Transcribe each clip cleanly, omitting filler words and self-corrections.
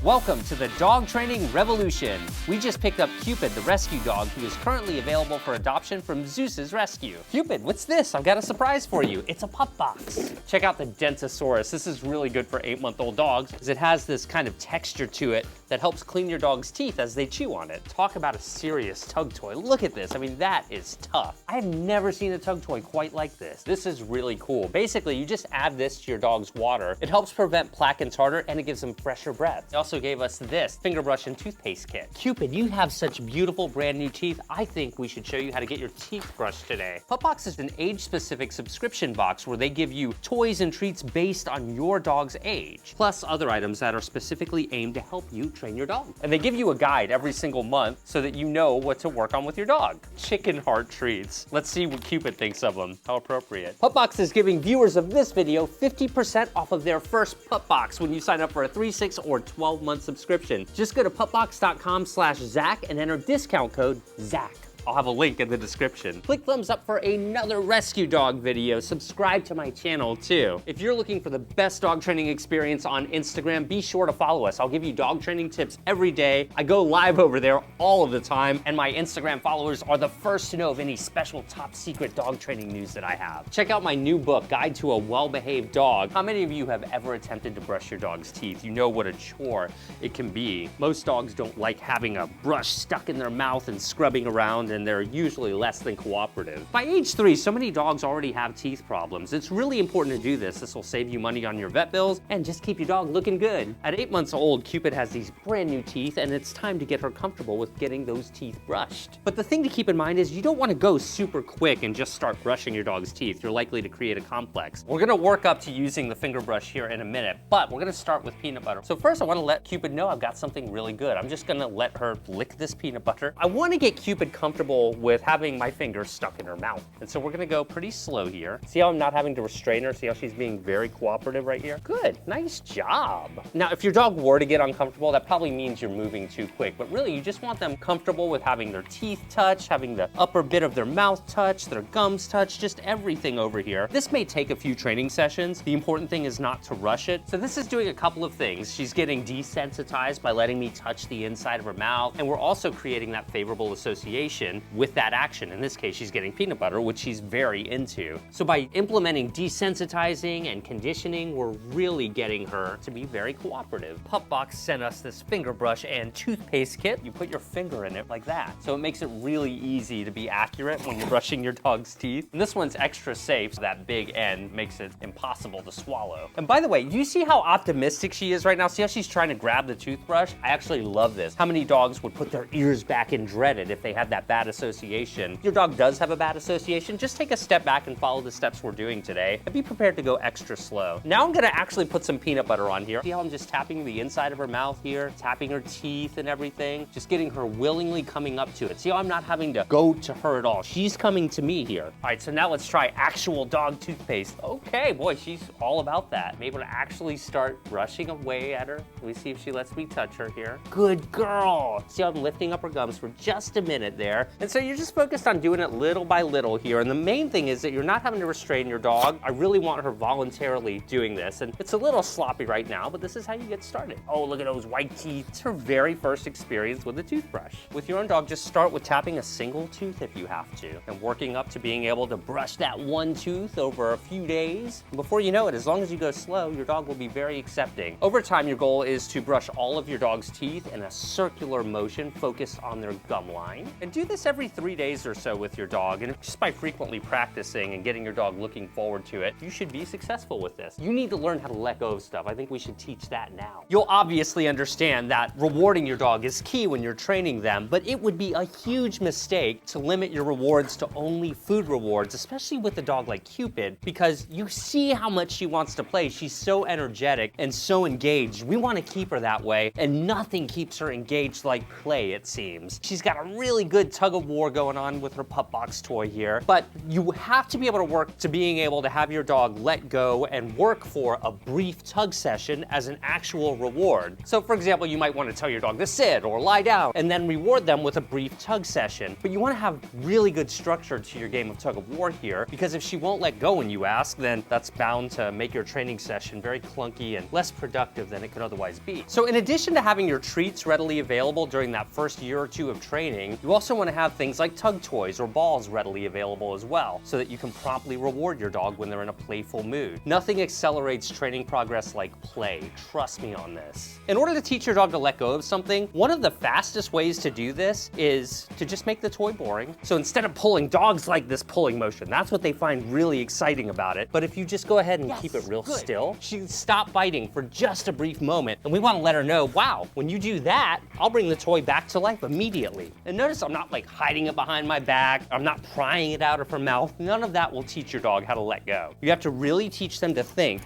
Welcome to the dog training revolution. We just picked up Cupid, the rescue dog, who is currently available for adoption from Zeus's Rescue. Cupid, what's this? I've got a surprise for you. It's a pup box. Check out the Dentosaurus. This is really good for 8-month-old dogs because it has this kind of texture to it that helps clean your dog's teeth as they chew on it. Talk about a serious tug toy. Look at this. I mean, that is tough. I have never seen a tug toy quite like this. This is really cool. Basically, you just add this to your dog's water. It helps prevent plaque and tartar, and it gives them fresher breath. They also gave us this finger brush and toothpaste kit. Cupid, you have such beautiful brand new teeth. I think we should show you how to get your teeth brushed today. Pupbox is an age-specific subscription box where they give you toys and treats based on your dog's age, plus other items that are specifically aimed to help you train your dog. And they give you a guide every single month so that you know what to work on with your dog. Chicken heart treats. Let's see what Cupid thinks of them. How appropriate. Pupbox is giving viewers of this video 50% off of their first Pupbox when you sign up for a 3, 6, or 12-month subscription. Just go to pupbox.com/Zach and enter discount code ZACH. I'll have a link in the description. Click thumbs up for another rescue dog video. Subscribe to my channel too. If you're looking for the best dog training experience on Instagram, be sure to follow us. I'll give you dog training tips every day. I go live over there all of the time, and my Instagram followers are the first to know of any special top secret dog training news that I have. Check out my new book, Guide to a Well-Behaved Dog. How many of you have ever attempted to brush your dog's teeth? You know what a chore it can be. Most dogs don't like having a brush stuck in their mouth and scrubbing around, and they're usually less than cooperative. By age 3, so many dogs already have teeth problems. It's really important to do this. This will save you money on your vet bills and just keep your dog looking good. At 8 months old, Cupid has these brand new teeth, and it's time to get her comfortable with getting those teeth brushed. But the thing to keep in mind is you don't want to go super quick and just start brushing your dog's teeth. You're likely to create a complex. We're gonna work up to using the finger brush here in a minute, but we're gonna start with peanut butter. So first I want to let Cupid know I've got something really good. I'm just gonna let her lick this peanut butter. I want to get Cupid comfortable with having my fingers stuck in her mouth. And so we're gonna go pretty slow here. See how I'm not having to restrain her? See how she's being very cooperative right here? Good, nice job. Now, if your dog were to get uncomfortable, that probably means you're moving too quick, but really you just want them comfortable with having their teeth touch, having the upper bit of their mouth touch, their gums touch, just everything over here. This may take a few training sessions. The important thing is not to rush it. So this is doing a couple of things. She's getting desensitized by letting me touch the inside of her mouth, and we're also creating that favorable association with that action. In this case, she's getting peanut butter, which she's very into. So by implementing desensitizing and conditioning, we're really getting her to be very cooperative. Pupbox sent us this finger brush and toothpaste kit. You put your finger in it like that. So it makes it really easy to be accurate when you're brushing your dog's teeth. And this one's extra safe, so that big end makes it impossible to swallow. And by the way, do you see how optimistic she is right now? See how she's trying to grab the toothbrush? I actually love this. How many dogs would put their ears back and dread it if they had that bad association? If your dog does have a bad association, just take a step back and follow the steps we're doing today, and be prepared to go extra slow. Now I'm gonna actually put some peanut butter on here. See how I'm just tapping the inside of her mouth here, tapping her teeth and everything, just getting her willingly coming up to it. See how I'm not having to go to her at all. She's coming to me here. All right, so now let's try actual dog toothpaste. Okay, boy, she's all about that. I'm able to actually start brushing away at her. Let me see if she lets me touch her here. Good girl. See how I'm lifting up her gums for just a minute there. And so you're just focused on doing it little by little here. And the main thing is that you're not having to restrain your dog. I really want her voluntarily doing this. And it's a little sloppy right now, but this is how you get started. Oh, look at those white teeth. It's her very first experience with a toothbrush. With your own dog, just start with tapping a single tooth if you have to, and working up to being able to brush that one tooth over a few days. And before you know it, as long as you go slow, your dog will be very accepting. Over time, your goal is to brush all of your dog's teeth in a circular motion focused on their gum line. And do this every 3 days or so with your dog, and just by frequently practicing and getting your dog looking forward to it, you should be successful with this. You need to learn how to let go of stuff. I think we should teach that now. You'll obviously understand that rewarding your dog is key when you're training them, but it would be a huge mistake to limit your rewards to only food rewards, especially with a dog like Cupid, because you see how much she wants to play. She's so energetic and so engaged. We want to keep her that way, and nothing keeps her engaged like play, it seems. She's got a really good touch tug of war going on with her pup box toy here, but you have to be able to work to being able to have your dog let go and work for a brief tug session as an actual reward. So for example, you might want to tell your dog to sit or lie down and then reward them with a brief tug session. But you want to have really good structure to your game of tug of war here, because if she won't let go when you ask, then that's bound to make your training session very clunky and less productive than it could otherwise be. So in addition to having your treats readily available during that first year or two of training, you also want to have things like tug toys or balls readily available as well, so that you can promptly reward your dog when they're in a playful mood. Nothing accelerates training progress like play. Trust me on this. In order to teach your dog to let go of something, one of the fastest ways to do this is to just make the toy boring. So instead of pulling, dogs like this pulling motion. That's what they find really exciting about it. But if you just go ahead and keep it real still, she'll stop biting for just a brief moment. And we want to let her know, wow, when you do that, I'll bring the toy back to life immediately. And notice I'm not like hiding it behind my back. I'm not prying it out of her mouth. None of that will teach your dog how to let go. You have to really teach them to think,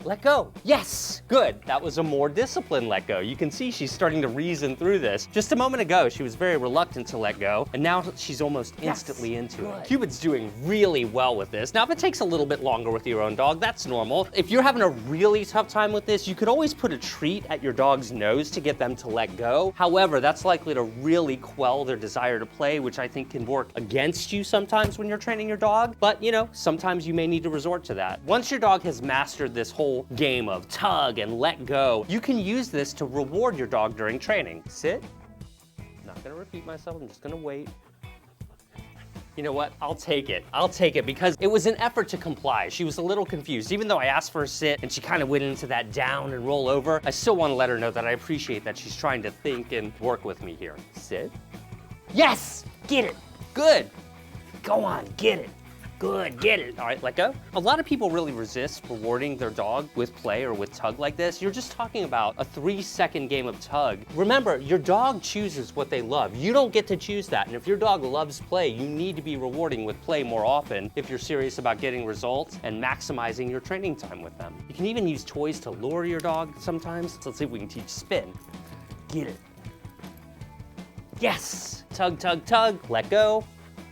let go. Yes, good. That was a more disciplined let go. You can see she's starting to reason through this. Just a moment ago, she was very reluctant to let go, and now she's almost instantly into it. Cupid's doing really well with this. Now, if it takes a little bit longer with your own dog, that's normal. If you're having a really tough time with this, you could always put a treat at your dog's nose to get them to let go. However, that's likely to really quell their desire to play, which I think can work against you sometimes when you're training your dog. But, you know, sometimes you may need to resort to that. Once your dog has mastered this whole game of tug and let go, you can use this to reward your dog during training. Sit. I'm not gonna repeat myself, I'm just gonna wait. You know what, I'll take it. I'll take it because it was an effort to comply. She was a little confused. Even though I asked for a sit and she kind of went into that down and roll over, I still want to let her know that I appreciate that she's trying to think and work with me here. Sit. Yes, get it, good. Go on, get it. Good, get it. All right, let go. A lot of people really resist rewarding their dog with play or with tug like this. You're just talking about a 3-second game of tug. Remember, your dog chooses what they love. You don't get to choose that. And if your dog loves play, you need to be rewarding with play more often if you're serious about getting results and maximizing your training time with them. You can even use toys to lure your dog sometimes. So let's see if we can teach spin. Get it. Yes. Tug, tug, tug. Let go.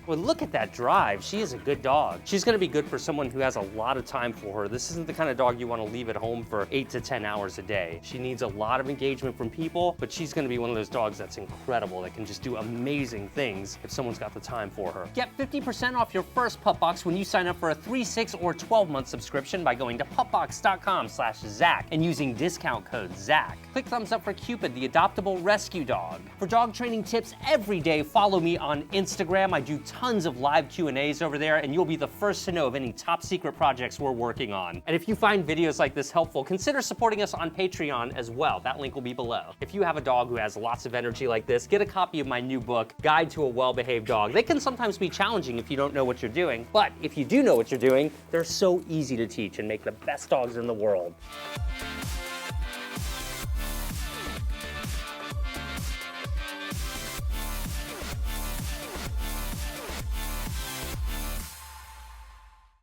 Well, look at that drive. She is a good dog. She's gonna be good for someone who has a lot of time for her. This isn't the kind of dog you wanna leave at home for 8 to 10 hours a day. She needs a lot of engagement from people, but she's gonna be one of those dogs that's incredible, that can just do amazing things if someone's got the time for her. Get 50% off your first pup box when you sign up for a 3, 6, or 12-month subscription by going to pupbox.com/Zach and using discount code Zach. Click thumbs up for Cupid, the adoptable rescue dog. For dog training tips every day, follow me on Instagram. I do tons of live Q&As over there, and you'll be the first to know of any top secret projects we're working on. And if you find videos like this helpful, consider supporting us on Patreon as well. That link will be below. If you have a dog who has lots of energy like this, get a copy of my new book, Guide to a Well-Behaved Dog. They can sometimes be challenging if you don't know what you're doing, but if you do know what you're doing, they're so easy to teach and make the best dogs in the world.